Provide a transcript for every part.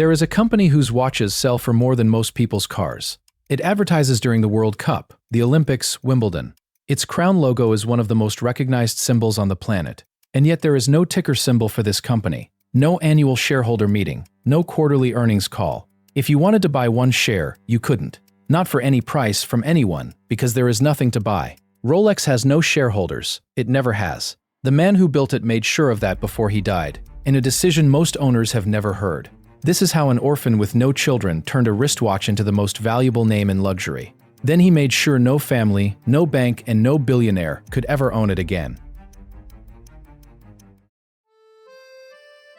There is a company whose watches sell for more than most people's cars. It advertises during the World Cup, the Olympics, Wimbledon. Its crown logo is one of the most recognized symbols on the planet. And yet there is no ticker symbol for this company, no annual shareholder meeting, no quarterly earnings call. If you wanted to buy one share, you couldn't. Not for any price from anyone, because there is nothing to buy. Rolex has no shareholders. It never has. The man who built it made sure of that before he died, in a decision most owners have never heard. This is how an orphan with no children turned a wristwatch into the most valuable name in luxury. Then he made sure no family, no bank, and no billionaire could ever own it again.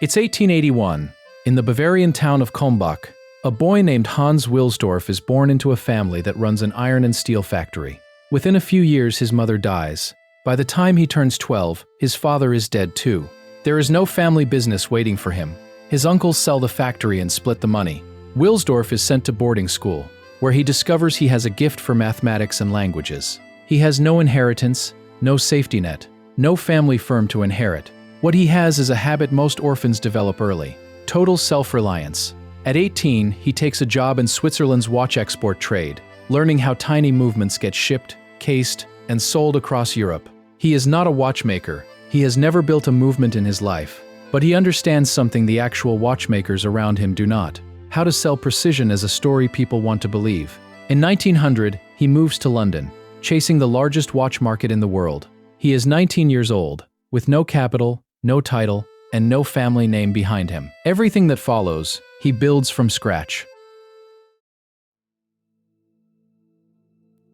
It's 1881. In the Bavarian town of Kulmbach, a boy named Hans Wilsdorf is born into a family that runs an iron and steel factory. Within a few years, his mother dies. By the time he turns 12, his father is dead too. There is no family business waiting for him. His uncles sell the factory and split the money. Wilsdorf is sent to boarding school, where he discovers he has a gift for mathematics and languages. He has no inheritance, no safety net, no family firm to inherit. What he has is a habit most orphans develop early: total self-reliance. At 18, he takes a job in Switzerland's watch export trade, learning how tiny movements get shipped, cased, and sold across Europe. He is not a watchmaker. He has never built a movement in his life. But he understands something the actual watchmakers around him do not: how to sell precision as a story people want to believe. In 1900, he moves to London, chasing the largest watch market in the world. He is 19 years old, with no capital, no title, and no family name behind him. Everything that follows, he builds from scratch.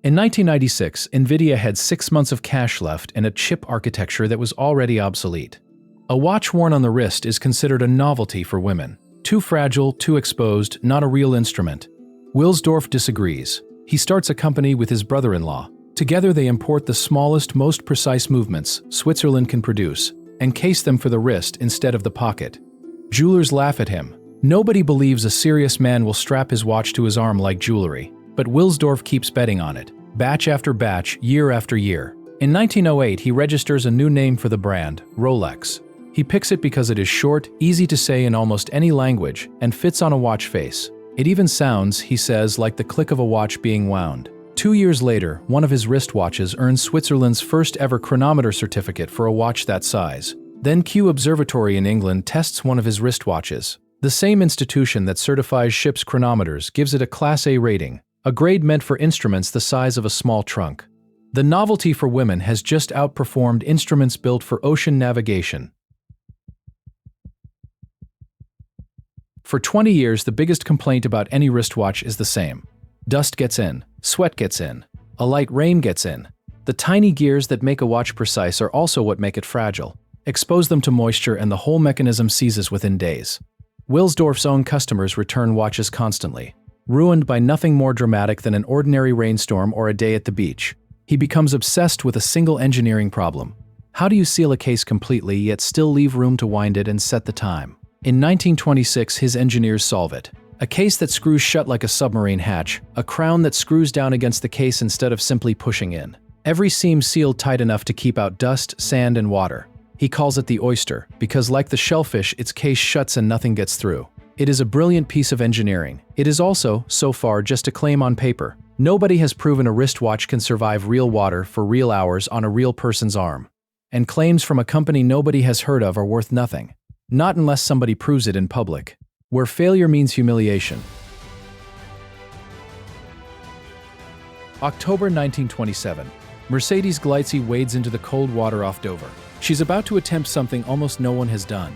In 1996, NVIDIA had 6 months of cash left and a chip architecture that was already obsolete. A watch worn on the wrist is considered a novelty for women. Too fragile, too exposed, not a real instrument. Wilsdorf disagrees. He starts a company with his brother-in-law. Together they import the smallest, most precise movements Switzerland can produce, and case them for the wrist instead of the pocket. Jewelers laugh at him. Nobody believes a serious man will strap his watch to his arm like jewelry, but Wilsdorf keeps betting on it, batch after batch, year after year. In 1908, he registers a new name for the brand, Rolex. He picks it because it is short, easy to say in almost any language, and fits on a watch face. It even sounds, he says, like the click of a watch being wound. 2 years later, one of his wristwatches earns Switzerland's first ever chronometer certificate for a watch that size. Then Kew Observatory in England tests one of his wristwatches. The same institution that certifies ships' chronometers gives it a Class A rating, a grade meant for instruments the size of a small trunk. The novelty for women has just outperformed instruments built for ocean navigation. For 20 years, the biggest complaint about any wristwatch is the same. Dust gets in, sweat gets in, a light rain gets in. The tiny gears that make a watch precise are also what make it fragile. Expose them to moisture and the whole mechanism seizes within days. Wilsdorf's own customers return watches constantly, ruined by nothing more dramatic than an ordinary rainstorm or a day at the beach. He becomes obsessed with a single engineering problem. How do you seal a case completely yet still leave room to wind it and set the time? In 1926, his engineers solve it. A case that screws shut like a submarine hatch, a crown that screws down against the case instead of simply pushing in. Every seam sealed tight enough to keep out dust, sand, and water. He calls it the Oyster, because like the shellfish, its case shuts and nothing gets through. It is a brilliant piece of engineering. It is also, so far, just a claim on paper. Nobody has proven a wristwatch can survive real water for real hours on a real person's arm. And claims from a company nobody has heard of are worth nothing. Not unless somebody proves it in public. Where failure means humiliation. October 1927. Mercedes Gleitze wades into the cold water off Dover. She's about to attempt something almost no one has done: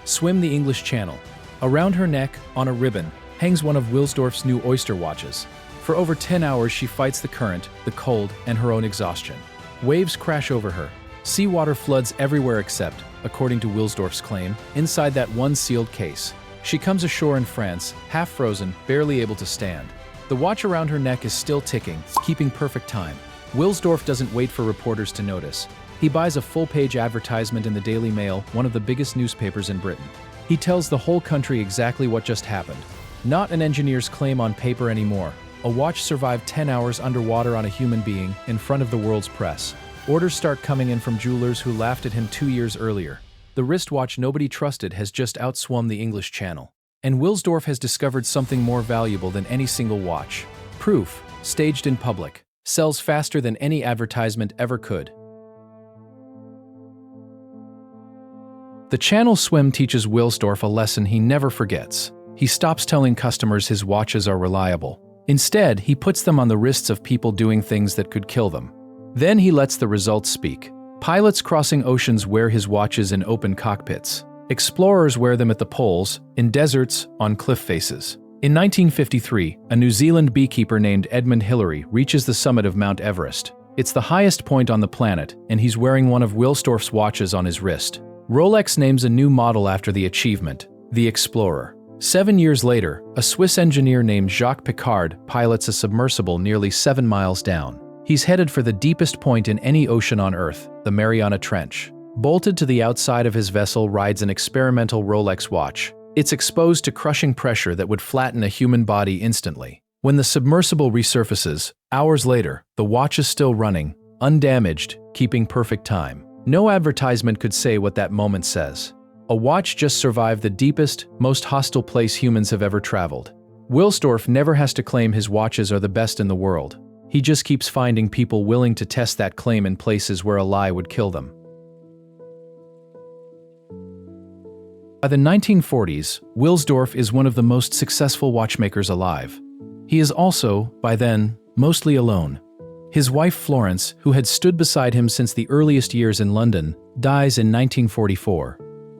swim the English Channel. Around her neck, on a ribbon, hangs one of Wilsdorf's new Oyster watches. For over 10 hours she fights the current, the cold, and her own exhaustion. Waves crash over her. Seawater floods everywhere except, according to Wilsdorf's claim, inside that one sealed case. She comes ashore in France, half frozen, barely able to stand. The watch around her neck is still ticking, keeping perfect time. Wilsdorf doesn't wait for reporters to notice. He buys a full-page advertisement in the Daily Mail, one of the biggest newspapers in Britain. He tells the whole country exactly what just happened. Not an engineer's claim on paper anymore. A watch survived 10 hours underwater on a human being in front of the world's press. Orders start coming in from jewelers who laughed at him 2 years earlier. The wristwatch nobody trusted has just outswum the English Channel. And Wilsdorf has discovered something more valuable than any single watch. Proof, staged in public, sells faster than any advertisement ever could. The channel swim teaches Wilsdorf a lesson he never forgets. He stops telling customers his watches are reliable. Instead, he puts them on the wrists of people doing things that could kill them. Then he lets the results speak. Pilots crossing oceans wear his watches in open cockpits. Explorers wear them at the poles, in deserts, on cliff faces. In 1953, a New Zealand beekeeper named Edmund Hillary reaches the summit of Mount Everest. It's the highest point on the planet, and he's wearing one of Wilsdorf's watches on his wrist. Rolex names a new model after the achievement, the Explorer. 7 years later, a Swiss engineer named Jacques Piccard pilots a submersible nearly 7 miles down. He's headed for the deepest point in any ocean on Earth, the Mariana Trench. Bolted to the outside of his vessel rides an experimental Rolex watch. It's exposed to crushing pressure that would flatten a human body instantly. When the submersible resurfaces, hours later, the watch is still running, undamaged, keeping perfect time. No advertisement could say what that moment says. A watch just survived the deepest, most hostile place humans have ever traveled. Wilsdorf never has to claim his watches are the best in the world. He just keeps finding people willing to test that claim in places where a lie would kill them. By the 1940s, Wilsdorf is one of the most successful watchmakers alive. He is also, by then, mostly alone. His wife Florence, who had stood beside him since the earliest years in London, dies in 1944.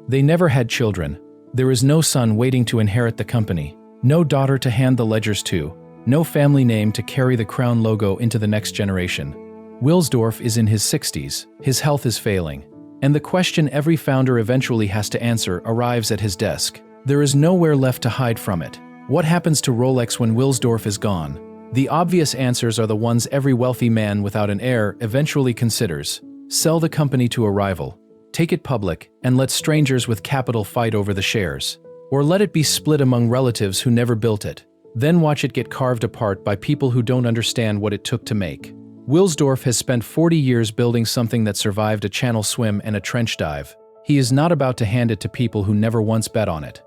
They never had children. There is no son waiting to inherit the company, no daughter to hand the ledgers to, no family name to carry the crown logo into the next generation. Wilsdorf is in his 60s, his health is failing, and the question every founder eventually has to answer arrives at his desk. There is nowhere left to hide from it. What happens to Rolex when Wilsdorf is gone? The obvious answers are the ones every wealthy man without an heir eventually considers. Sell the company to a rival, take it public, and let strangers with capital fight over the shares. Or let it be split among relatives who never built it. Then watch it get carved apart by people who don't understand what it took to make. Wilsdorf has spent 40 years building something that survived a channel swim and a trench dive. He is not about to hand it to people who never once bet on it.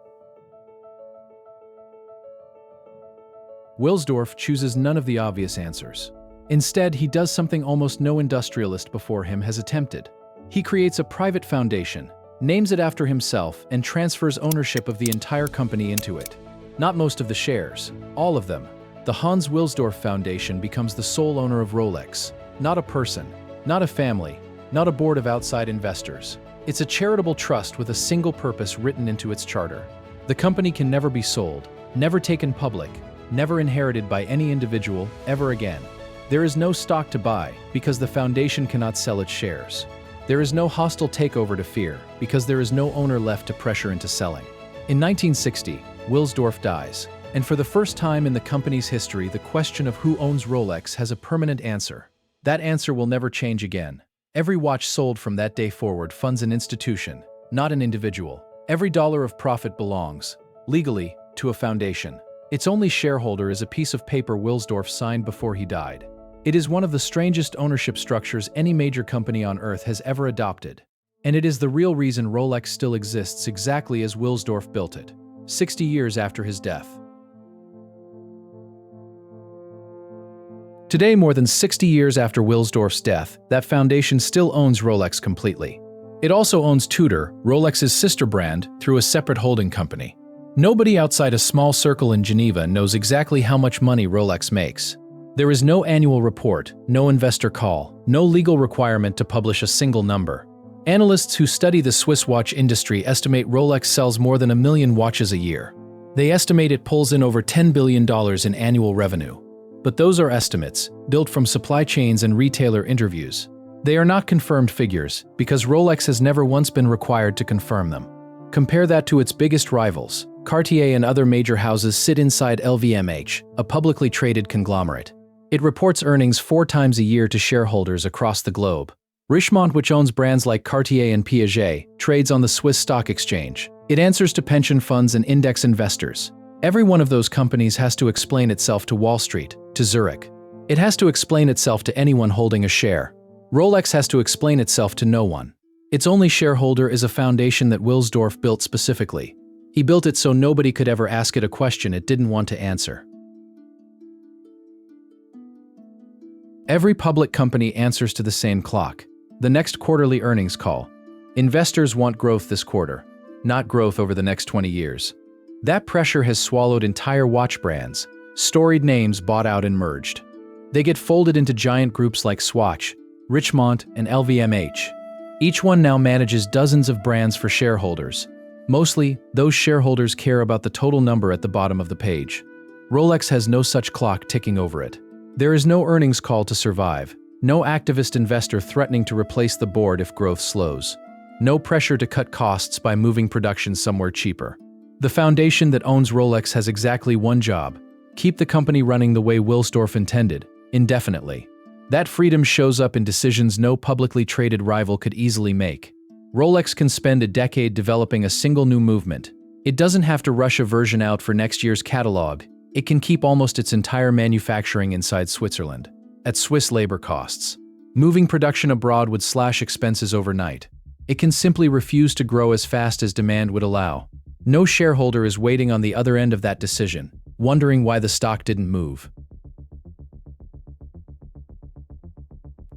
Wilsdorf chooses none of the obvious answers. Instead, he does something almost no industrialist before him has attempted. He creates a private foundation, names it after himself, and transfers ownership of the entire company into it. Not most of the shares, all of them. The Hans Wilsdorf Foundation becomes the sole owner of Rolex. Not a person, not a family, not a board of outside investors. It's a charitable trust with a single purpose written into its charter. The company can never be sold, never taken public, never inherited by any individual ever again. There is no stock to buy because the foundation cannot sell its shares. There is no hostile takeover to fear because there is no owner left to pressure into selling. In 1960, Wilsdorf dies, and for the first time in the company's history, the question of who owns Rolex has a permanent answer. That answer will never change again. Every watch sold from that day forward funds an institution, not an individual. Every dollar of profit belongs, legally, to a foundation. Its only shareholder is a piece of paper Wilsdorf signed before he died. It is one of the strangest ownership structures any major company on Earth has ever adopted. And it is the real reason Rolex still exists exactly as Wilsdorf built it, 60 years after his death. Today, more than 60 years after Wilsdorf's death, that foundation still owns Rolex completely. It also owns Tudor, Rolex's sister brand, through a separate holding company. Nobody outside a small circle in Geneva knows exactly how much money Rolex makes. There is no annual report, no investor call, no legal requirement to publish a single number. Analysts who study the Swiss watch industry estimate Rolex sells more than 1 million watches a year. They estimate it pulls in over $10 billion in annual revenue. But those are estimates, built from supply chains and retailer interviews. They are not confirmed figures, because Rolex has never once been required to confirm them. Compare that to its biggest rivals. Cartier and other major houses sit inside LVMH, a publicly traded conglomerate. It reports earnings 4 times a year to shareholders across the globe. Richemont, which owns brands like Cartier and Piaget, trades on the Swiss stock exchange. It answers to pension funds and index investors. Every one of those companies has to explain itself to Wall Street, to Zurich. It has to explain itself to anyone holding a share. Rolex has to explain itself to no one. Its only shareholder is a foundation that Wilsdorf built specifically. He built it so nobody could ever ask it a question it didn't want to answer. Every public company answers to the same clock: the next quarterly earnings call. Investors want growth this quarter, not growth over the next 20 years. That pressure has swallowed entire watch brands, storied names bought out and merged. They get folded into giant groups like Swatch, Richemont, and LVMH. Each one now manages dozens of brands for shareholders. Mostly, those shareholders care about the total number at the bottom of the page. Rolex has no such clock ticking over it. There is no earnings call to survive, no activist investor threatening to replace the board if growth slows, no pressure to cut costs by moving production somewhere cheaper. The foundation that owns Rolex has exactly one job: keep the company running the way Wilsdorf intended, indefinitely. That freedom shows up in decisions no publicly traded rival could easily make. Rolex can spend a decade developing a single new movement. It doesn't have to rush a version out for next year's catalog. It can keep almost its entire manufacturing inside Switzerland, at Swiss labor costs. Moving production abroad would slash expenses overnight. It can simply refuse to grow as fast as demand would allow. No shareholder is waiting on the other end of that decision, wondering why the stock didn't move.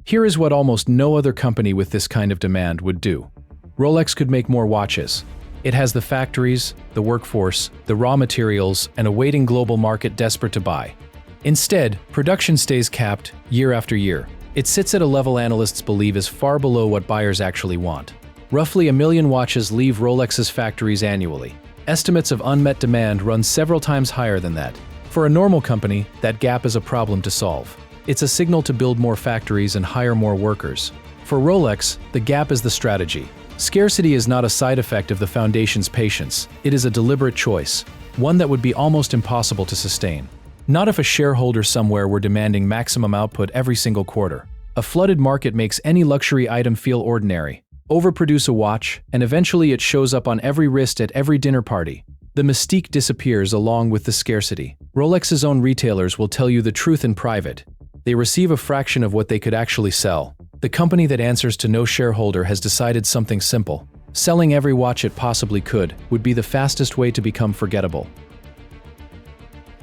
Here is what almost no other company with this kind of demand would do. Rolex could make more watches. It has the factories, the workforce, the raw materials, and a waiting global market desperate to buy. Instead, production stays capped year after year. It sits at a level analysts believe is far below what buyers actually want. Roughly 1 million watches leave Rolex's factories annually. Estimates of unmet demand run several times higher than that. For a normal company, that gap is a problem to solve. It's a signal to build more factories and hire more workers. For Rolex, the gap is the strategy. Scarcity is not a side effect of the foundation's patience. It is a deliberate choice, one that would be almost impossible to sustain. Not if a shareholder somewhere were demanding maximum output every single quarter. A flooded market makes any luxury item feel ordinary. Overproduce a watch, and eventually it shows up on every wrist at every dinner party. The mystique disappears along with the scarcity. Rolex's own retailers will tell you the truth in private. They receive a fraction of what they could actually sell. The company that answers to no shareholder has decided something simple. Selling every watch it possibly could would be the fastest way to become forgettable.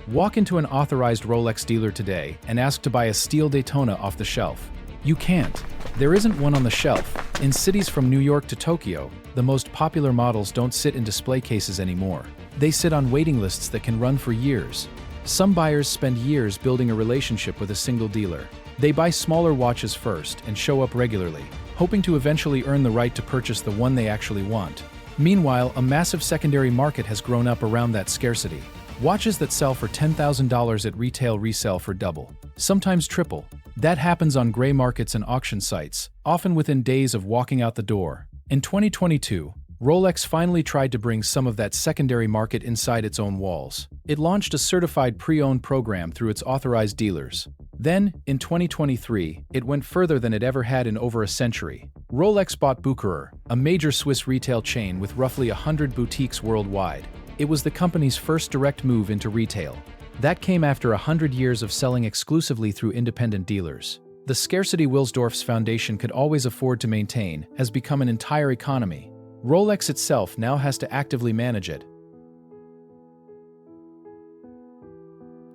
Walk into an authorized Rolex dealer today and ask to buy a steel Daytona off the shelf. You can't. There isn't one on the shelf. In cities from New York to Tokyo, the most popular models don't sit in display cases anymore. They sit on waiting lists that can run for years. Some buyers spend years building a relationship with a single dealer. They buy smaller watches first and show up regularly, hoping to eventually earn the right to purchase the one they actually want. Meanwhile, a massive secondary market has grown up around that scarcity. Watches that sell for $10,000 at retail resell for double, sometimes triple. That happens on gray markets and auction sites, often within days of walking out the door. In 2022, Rolex finally tried to bring some of that secondary market inside its own walls. It launched a certified pre-owned program through its authorized dealers. Then, in 2023, it went further than it ever had in over a century. Rolex bought Bucherer, a major Swiss retail chain with roughly 100 boutiques worldwide. It was the company's first direct move into retail. That came after 100 years of selling exclusively through independent dealers. The scarcity Wilsdorf's foundation could always afford to maintain has become an entire economy. Rolex itself now has to actively manage it.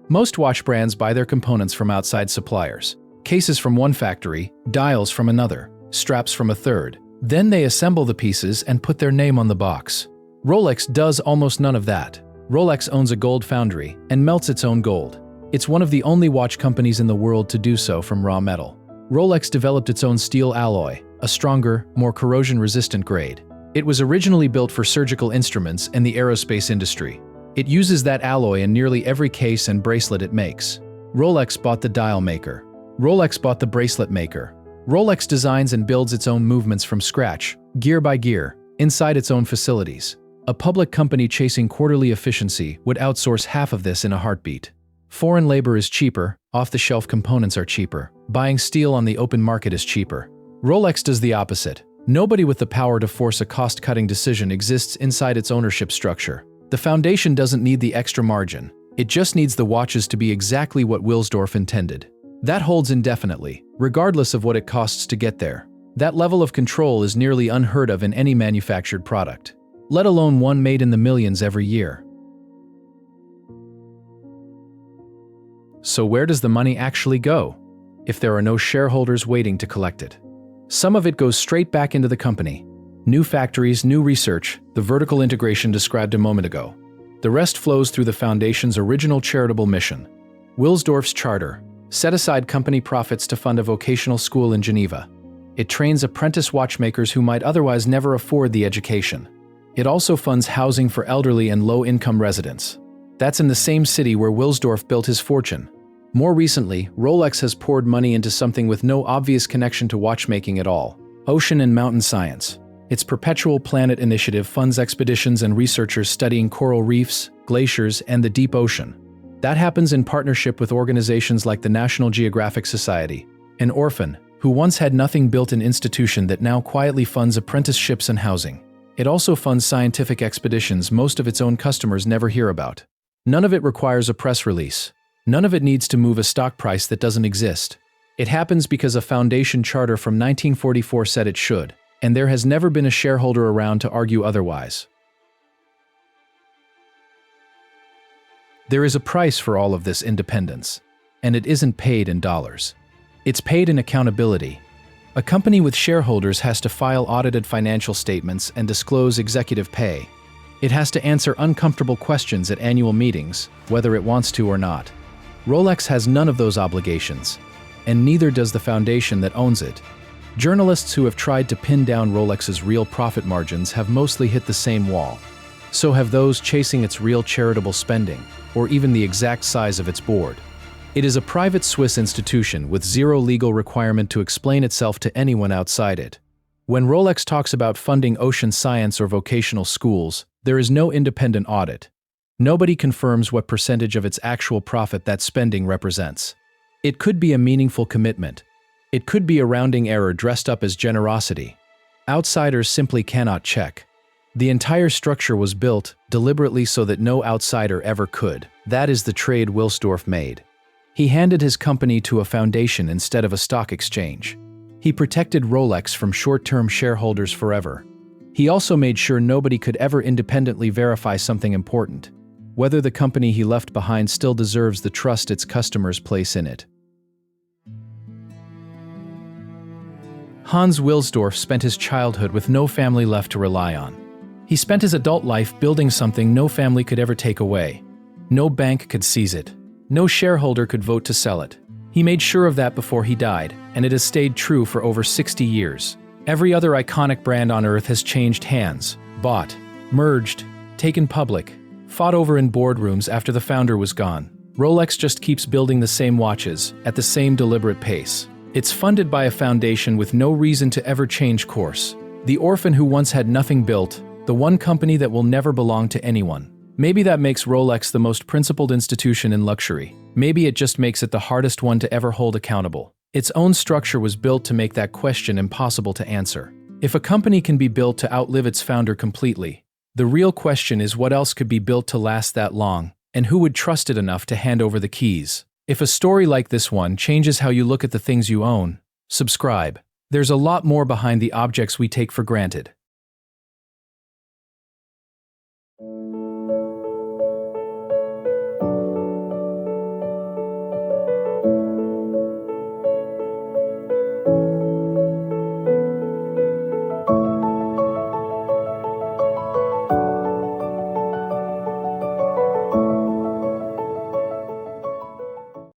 Most watch brands buy their components from outside suppliers. Cases from one factory, dials from another, straps from a third. Then they assemble the pieces and put their name on the box. Rolex does almost none of that. Rolex owns a gold foundry and melts its own gold. It's one of the only watch companies in the world to do so from raw metal. Rolex developed its own steel alloy, a stronger, more corrosion-resistant grade. It was originally built for surgical instruments and the aerospace industry. It uses that alloy in nearly every case and bracelet it makes. Rolex bought the dial maker. Rolex bought the bracelet maker. Rolex designs and builds its own movements from scratch, gear by gear, inside its own facilities. A public company chasing quarterly efficiency would outsource half of this in a heartbeat. Foreign labor is cheaper, off-the-shelf components are cheaper, buying steel on the open market is cheaper. Rolex does the opposite. Nobody with the power to force a cost-cutting decision exists inside its ownership structure. The foundation doesn't need the extra margin. It just needs the watches to be exactly what Wilsdorf intended. That holds indefinitely, regardless of what it costs to get there. That level of control is nearly unheard of in any manufactured product. let alone one made in the millions every year. So where does the money actually go, if there are no shareholders waiting to collect it? Some of it goes straight back into the company. New factories, new research, the vertical integration described a moment ago. The rest flows through the foundation's original charitable mission. Wilsdorf's charter set aside company profits to fund a vocational school in Geneva. It trains apprentice watchmakers who might otherwise never afford the education. It also funds housing for elderly and low-income residents. That's in the same city where Wilsdorf built his fortune. More recently, Rolex has poured money into something with no obvious connection to watchmaking at all: ocean and mountain science. Its Perpetual Planet initiative funds expeditions and researchers studying coral reefs, glaciers, and the deep ocean. That happens in partnership with organizations like the National Geographic Society, and Orphan, who once had nothing built an institution that now quietly funds apprenticeships and housing. It also funds scientific expeditions most of its own customers never hear about. None of it requires a press release. None of it needs to move a stock price that doesn't exist. It happens because a foundation charter from 1944 said it should, and there has never been a shareholder around to argue otherwise. There is a price for all of this independence, and it isn't paid in dollars. It's paid in accountability. A company with shareholders has to file audited financial statements and disclose executive pay. It has to answer uncomfortable questions at annual meetings, whether it wants to or not. Rolex has none of those obligations, and neither does the foundation that owns it. Journalists who have tried to pin down Rolex's real profit margins have mostly hit the same wall. So have those chasing its real charitable spending, or even the exact size of its board. It is a private Swiss institution with zero legal requirement to explain itself to anyone outside it. When Rolex talks about funding ocean science or vocational schools, there is no independent audit. Nobody confirms what percentage of its actual profit that spending represents. It could be a meaningful commitment. It could be a rounding error dressed up as generosity. Outsiders simply cannot check. The entire structure was built deliberately so that no outsider ever could. That is the trade Wilsdorf made. He handed his company to a foundation instead of a stock exchange. He protected Rolex from short-term shareholders forever. He also made sure nobody could ever independently verify something important, whether the company he left behind still deserves the trust its customers place in it. Hans Wilsdorf spent his childhood with no family left to rely on. He spent his adult life building something no family could ever take away. No bank could seize it. No shareholder could vote to sell it. He made sure of that before he died, and it has stayed true for over 60 years. Every other iconic brand on Earth has changed hands, bought, merged, taken public, fought over in boardrooms after the founder was gone. Rolex just keeps building the same watches, at the same deliberate pace. It's funded by a foundation with no reason to ever change course. The orphan who once had nothing built, the one company that will never belong to anyone. Maybe that makes Rolex the most principled institution in luxury. Maybe it just makes it the hardest one to ever hold accountable. Its own structure was built to make that question impossible to answer. If a company can be built to outlive its founder completely, the real question is what else could be built to last that long, and who would trust it enough to hand over the keys? If a story like this one changes how you look at the things you own, subscribe. There's a lot more behind the objects we take for granted.